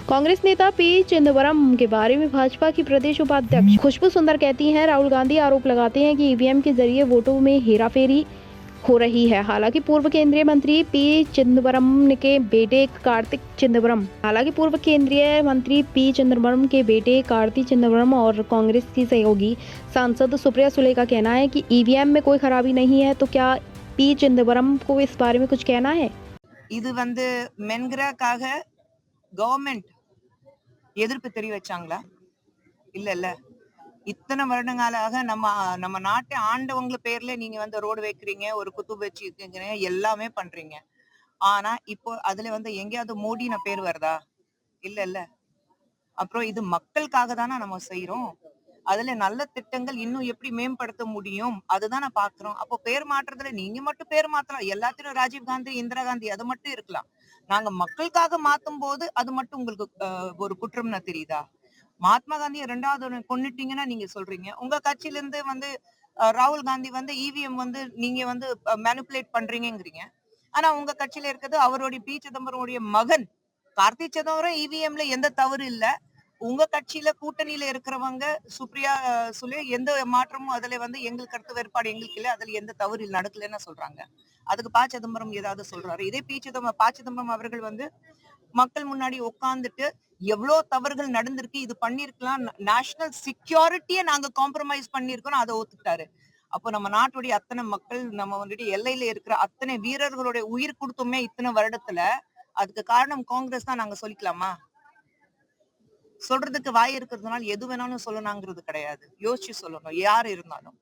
कांग्रेस नेता पी चिदंबरम के बारे में भाजपा की प्रदेश उपाध्यक्ष खुशबू सुंदर कहती हैं, राहुल गांधी आरोप लगाते हैं कि ईवीएम के जरिए वोटों में हेराफेरी हो रही है। हालांकि पूर्व केंद्रीय मंत्री पी चिदंबरम के बेटे कार्ति चिदंबरम और कांग्रेस की सहयोगी सांसद सुप्रिया सुले का कहना है कि ईवीएम में कोई खराबी नहीं है। तो क्या पी चिदंबरम को इस बारे में कुछ कहना है? இது மென்கிறக்காக கவர்மெண்ட் எதிர்ப்பு தெரிவிச்சாங்களா? இல்ல. இத்தனை வருடங்களாக நம்ம நாட்டை ஆண்டவங்க பேர்ல நீங்க ரோடு வைக்கிறீங்க, ஒரு குத்து வச்சு இருக்கீங்க, எல்லாமே பண்றீங்க. ஆனா இப்போ அதுல எங்கேயாவது மோடின பேர் வருதா? இல்ல. அப்புறம் இது மக்களுக்காக தானே நம்ம செய்யறோம். அதுல நல்ல திட்டங்கள் இன்னும் எப்படி மேம்படுத்த முடியும் அதுதானே பாக்குறோம். அப்போ பேர் மாற்றத்துல நீங்க மட்டும் பேர் மாத்தலாம். எல்லாத்திலும் ராஜீவ் காந்தி, இந்திரா காந்தி அது மட்டும் இருக்கலாம். நாங்க மக்களுக்காக மாத்தும் போது அது மட்டும் உங்களுக்கு ஒரு குற்றம்னு தெரியுதா? மகாத்மா காந்தியை 2வது கொன்னுட்டீங்கன்னா நீங்க சொல்றீங்க. உங்க கட்சியில இருந்து ராகுல் காந்தி இவிஎம் நீங்க மேனிபுலேட் பண்றீங்கிறீங்க. ஆனா உங்க கட்சியில இருக்கிறது அவருடைய பி சிதம்பரமுடைய மகன் கார்த்தி சிதம்பரம். இவிஎம்ல எந்த தவறு இல்ல. உங்க கட்சியில கூட்டணியில இருக்கிறவங்க சுப்ரியா சுலே எந்த மாற்றமும் அதுல எங்களுக்கு கருத்து வேறுபாடு எங்களுக்கு இல்ல, அதுல எந்த தவறு நடக்கலன்னு சொல்றாங்க. அதுக்கு ப சிதம்பரம் ஏதாவது சொல்றாரு? இதே ப சிதம்பரம் அவர்கள் மக்கள் முன்னாடி உட்கார்ந்துட்டு எவ்வளவு தவறுகள் நடந்திருக்கு, இது பண்ணிருக்கலாம், நேஷனல் செக்யூரிட்டியை நாங்க காம்ப்ரமைஸ் பண்ணிருக்கோம், அதை ஒத்துக்கிட்டாரு. அப்போ நம்ம நாட்டுடைய அத்தனை மக்கள், நம்ம எல்லையில இருக்கிற அத்தனை வீரர்களுடைய உயிர் கொடுத்தோமே இத்தனை வருடத்துல, அதுக்கு காரணம் காங்கிரஸ் தான் நாங்க சொல்லிக்கலாமா? சொல்றதுக்கு வாய் இருக்கிறதுனால எது வேணாலும் சொல்லணுங்கிறது கிடையாது. யோசிச்சு சொல்லணும் யார் இருந்தாலும்.